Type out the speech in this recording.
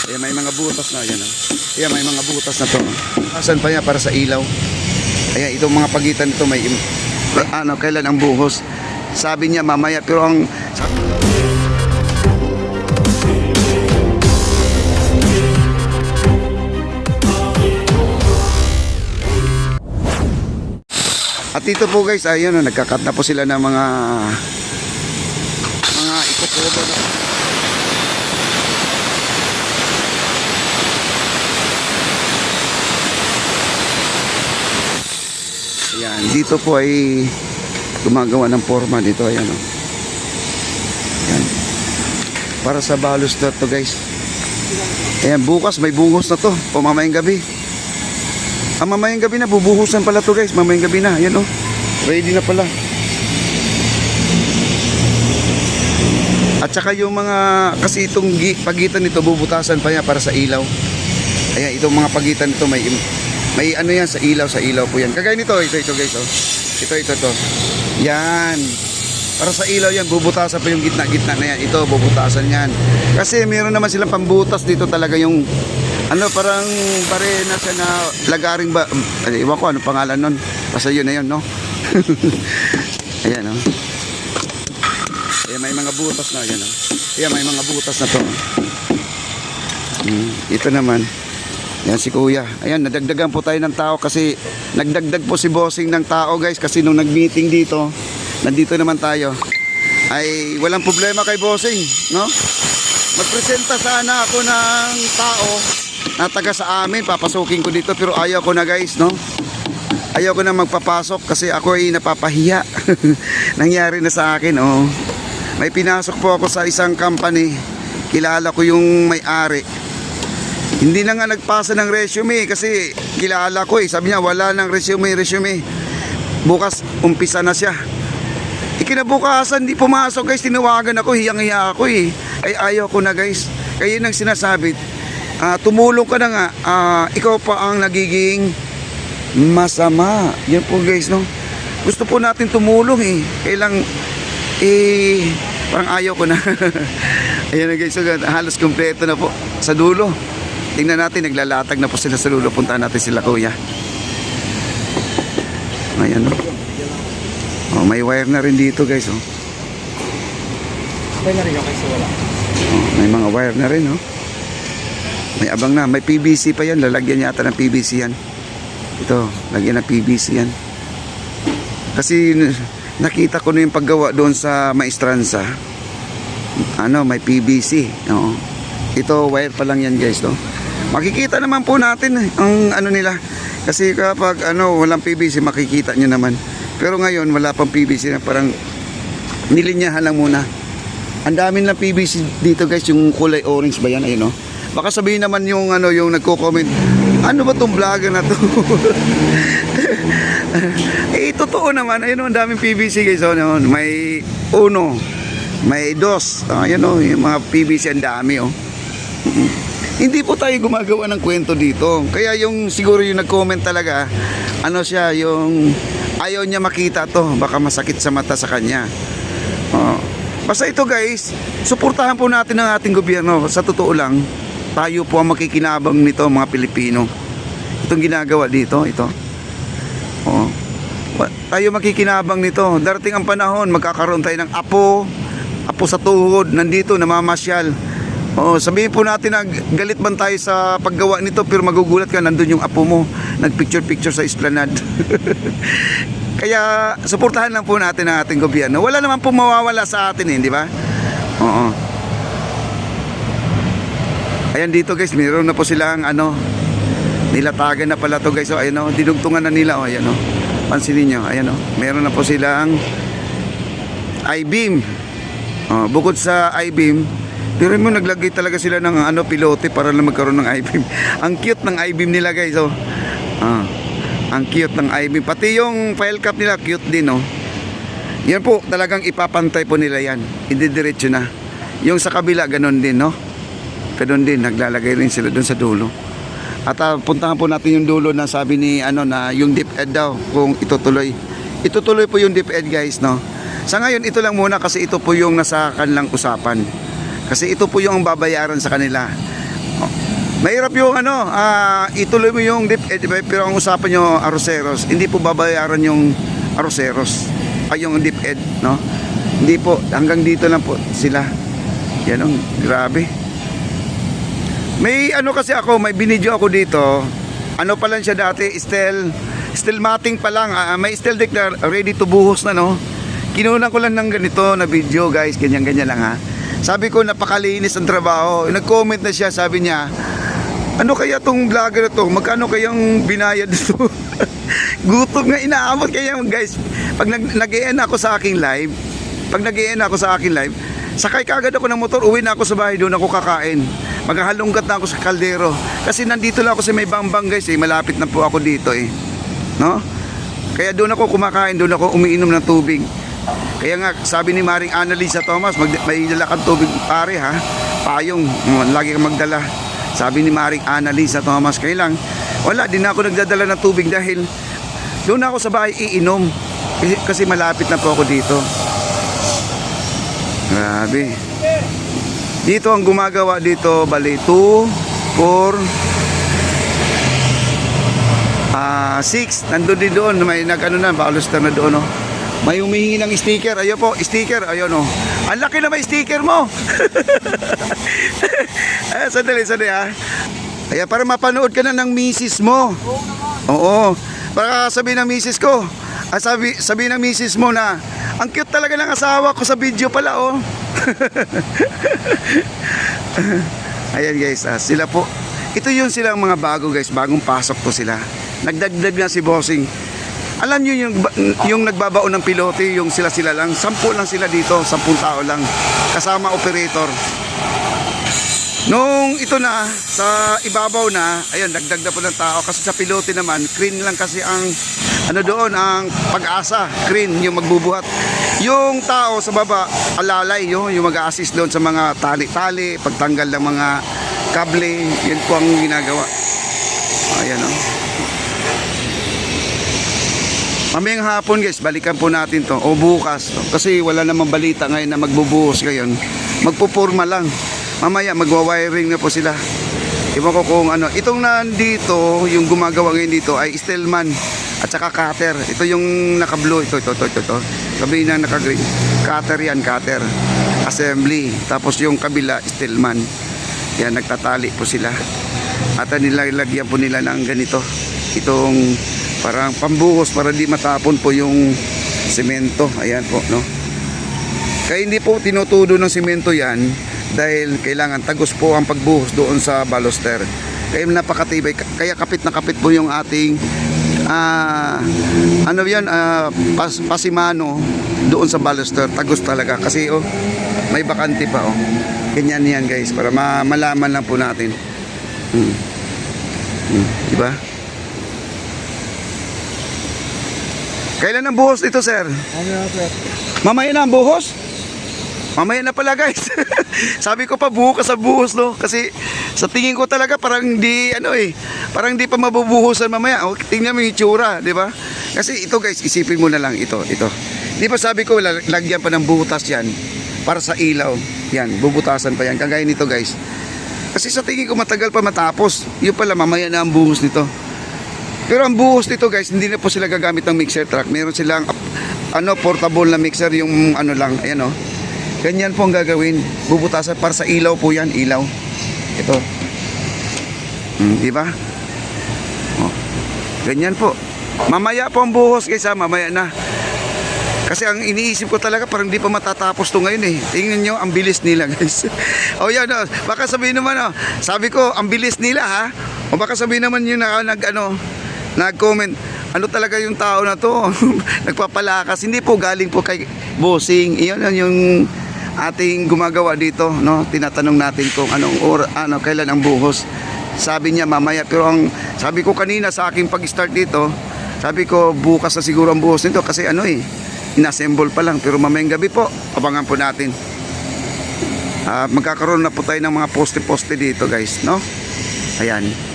Ayan, may mga butas na. Ayan, ayan, may mga butas na to. Asan pa niya para sa ilaw? Ayan, itong mga pagitan nito may ano, kailan ang buhos? Sabi niya mamaya, pero ang at dito po guys, ayun, nagkakat na po sila ng mga ikukubo na. Ayan, dito po ay gumagawa ng forma dito, ayan o. Ayan. Para sa balos na to guys. Ayan, bukas may buhos na to, o mamayang gabi. Mamayang gabi na, bubuhusan pala to guys, mamayang gabi na, ayan o. Ready na pala. At saka yung mga, kasi itong pagitan nito, bubutasan pa niya para sa ilaw. Ayan, itong mga pagitan nito may ano yan sa ilaw po yan. Kagaya nito, ito guys, oh. Ito. Yan. Para sa ilaw yan, bubutasan pa yung gitna na yan. Ito, bubutasan yan. Kasi meron naman silang pambutas dito talaga yung, ano, parang bare na siya na lagaring ba, iwan ko, ano pangalan nun. Basta yun na yun, no? Ayan, oh. Ayan, may mga butas na, ayan, oh. Ayan, may mga butas na to. Ito naman. Yan si kuya. Ayan, nadagdagan po tayo ng tao kasi nagdagdag po si bossing ng tao guys kasi nung nag-meeting dito, nandito naman tayo. Ay walang problema kay bossing, no? Magpresenta sana ako ng tao na taga sa amin, papasukin ko dito pero ayaw ko na guys, no? Ayaw ko na magpapasok kasi ako ay napapahiya. Nangyari na sa akin, oh. May pinasok po ako sa isang company. Kilala ko yung may-ari. Hindi na nga nagpasa ng resume kasi kilala ko eh. Sabi niya wala ng resume. Bukas umpisa na siya. Ikinabukasan di pumasok guys. Tinawagan ako, hiyang-hiya ako eh. Ay ayaw ko na guys. Kaya yun ang sinasabi. Tumulong ka na nga. Ikaw pa ang nagiging masama. Yan po guys, no. Gusto po natin tumulong eh. Kailang parang ayaw ko na. Ayan na guys, so, halos kompleto na po sa dulo. Tingnan natin, naglalatag na po sila sa dulo. Puntahan natin sila kuya. Ayan o. Oh, may wire na rin dito guys oh. May na rin okay, so wala. Oh, may mga wire na rin oh. May abang na, may PVC pa yan. Lalagyan yata ng PVC yan. Ito, lagyan ng PVC yan. Kasi nakita ko na yung paggawa doon sa Maestranza. Ano, may PVC. Oo. Ito, wire pa lang yan guys no? Makikita naman po natin ang ano nila. Kasi kapag ano, walang PVC, makikita nyo naman. Pero ngayon, wala pang PVC na parang nilinyahan lang muna. Ang dami ng PVC dito guys, yung kulay orange ba yan? Ayun, no? Baka sabihin naman yung ano, yung nagko-comment, ano ba tong vlogger na to? Totoo naman. Ayun, ang daming PVC guys. Oh, no? May uno, may dos. Ayun, oh, yung mga PVC ang dami oh. Hindi po tayo gumagawa ng kwento dito. Kaya yung siguro yung nag-comment talaga, ano siya, yung ayaw niya makita to, baka masakit sa mata sa kanya. Basta ito guys, suportahan po natin ang ating gobyerno. Sa totoo lang, tayo po ang makikinabang nito mga Pilipino. Itong ginagawa dito, ito. Tayo makikinabang nito. Darating ang panahon, magkakaroon tayo ng apo sa tuhod, nandito, namamasyal. Sabihin po natin na galit man tayo sa paggawa nito, pero magugulat ka, nandun yung apo mo, nagpicture sa esplanade. Kaya suportahan lang po natin ang ating gobyerno. Wala naman po mawawala sa atin di ba? Oo. Ayan dito guys, meron na po silang ano, nilatagan na pala to guys. Ayan o, dinugtungan na nila ayan o. Pansinin nyo, ayan o. Meron na po silang I-beam. Bukod sa I-beam, pero mo naglagay talaga sila ng ano, pilote para lang magkaroon ng I-beam. Ang cute ng I-beam nila guys oh. Ang cute ng I-beam. Pati yung file cap nila cute din oh. Yan po talagang ipapantay po nila yan. Hindi diretso na. Yung sa kabila ganon din no. Ganon din, naglalagay rin sila doon sa dulo. At puntahan po natin yung dulo na sabi ni ano na yung DepEd daw kung itutuloy. Itutuloy po yung DepEd guys no. Sa ngayon ito lang muna kasi ito po yung nasa kanilang usapan. Kasi ito po yung babayaran sa kanila. Mahirap yung ano, ituloy mo yung DepEd, pero ang usapan nyo Arroceros, hindi po babayaran yung Arroceros, ay yung DepEd, no? Hindi po, hanggang dito lang po sila. Yan ang grabe. May ano kasi ako, may binidyo ako dito. Ano pa lang siya dati, still matting pa lang. May still deck na ready to buhos na, no? Kinunan ko lang ng ganito na video, guys, ganyan-ganyan lang ha. Sabi ko napakalinis ang trabaho. Nag-comment na siya, sabi niya, ano kaya tong vlogger na to? Magkano kayang binayad dito? Gutom nga inaabot kaya guys. Pag nag-e-end ako sa aking live, sakay kagad ako ng motor, uwi na ako sa bahay, doon ako kakain. Maghahalongkat na ako sa kaldero. Kasi nandito lang ako sa may Bambang guys eh, malapit na po ako dito eh. No? Kaya doon ako kumakain, doon ako umiinom ng tubig. Kaya nga sabi ni Maring Annalisa Thomas, may dala kang tubig pare ha. Payong, lagi kang magdala. Sabi ni Maring Annalisa Thomas, kailang wala din ako nagdadala ng tubig dahil doon ako sa bahay iinom. Kasi malapit na po ako dito. Grabe. Dito ang gumagawa dito, bali 2, 4, 6. Nandun din doon, may nag-ano na, baluster na doon, no? May humihingi ng sticker. Ayun po, sticker. Ayun, no? Ang laki na may sticker mo. Sandali ha. Ayan, para mapanood ka na ng misis mo. Oo. Para sabihin ng misis ko. Sabi ng misis mo na, ang cute talaga ng asawa ko sa video pala, oh. Ayan guys, sila po. Ito yung silang mga bago guys, bagong pasok po sila. Nagdagdag na si Bossing. Alam nyo yung nagbabaon ng pilote, yung sila lang. 10 lang sila dito, 10 tao lang. Kasama operator. Nung ito na, sa ibabaw na, ayun, dagdag na po ng tao. Kasi sa pilote naman, crane lang kasi ang, ano doon, ang pag-asa. Crane, yung magbubuhat. Yung tao sa baba, alalay, yung mag-a-assist doon sa mga tali-tali, pagtanggal ng mga kable, yun po ang ginagawa. Ayan o. Mamayang hapon guys, balikan po natin to o bukas, kasi wala namang balita ngayon na magbubuhos ngayon. Magpupurma lang. Mamaya magwa-wiring na po sila. Iba ko kung ano. Itong nandito, yung gumagawa ngayon dito ay Stillman at saka cutter. Ito yung naka-blue, ito. Sabi na naka-green. Cutter yan, cutter. Assembly. Tapos yung kabila, Stillman. Yan, nagtatali po sila. At nilalagyan po nila ng ganito. Itong parang pambuhos para di matapon po yung semento. Ayan po, no? Kaya hindi po tinutudo ng semento yan dahil kailangan tagos po ang pagbuhos doon sa baluster. Kaya napakatibay. Kaya kapit na kapit po yung ating ano yan, pasimano doon sa baluster. Tagos talaga. Kasi oh, may bakante pa oh. Ganyan yan guys para malaman lang po natin. Diba? Kailan ang buhos ito, sir? Mamaya na ang buhos? Mamaya na pala, guys. Sabi ko pa bukas sa buhos, no? Kasi sa tingin ko talaga parang di, parang di pa mabubuhusan mamaya. O, tingnan mo yung itsura, di ba? Kasi ito, guys, isipin mo na lang ito. Di ba sabi ko, lagyan pa ng butas yan para sa ilaw. Yan, bubutasan pa yan. Kagaya nito, guys. Kasi sa tingin ko matagal pa matapos. Yung pala, mamaya na ang buhos nito. Pero ang buhos nito guys, hindi na po sila gagamit ng mixer truck. Meron silang portable na mixer, yung lang, ayan ganyan po ang gagawin. Bubutasan para sa ilaw po yan, ilaw. Ito. Di ba? Oh. Ganyan po. Mamaya po ang buhos guys mamaya na. Kasi ang iniisip ko talaga parang di pa matatapos to ngayon eh. Tingnan nyo, ang bilis nila guys. O yan baka sabihin naman sabi ko, ang bilis nila ha. O baka sabihin naman yun nag-comment, ano talaga yung tao na to? Nagpapalakas. Hindi po, galing po kay Bossing. Iyon yung ating gumagawa dito, no? Tinatanong natin kung kailan ang buhos. Sabi niya mamaya, pero ang sabi ko kanina sa aking pag-start dito, sabi ko bukas na siguro ang buhos nito kasi inassemble pa lang, pero mamayang gabi po, abangan po natin. Magkakaroon na po tayo ng mga poste-poste dito guys, no? Ayan.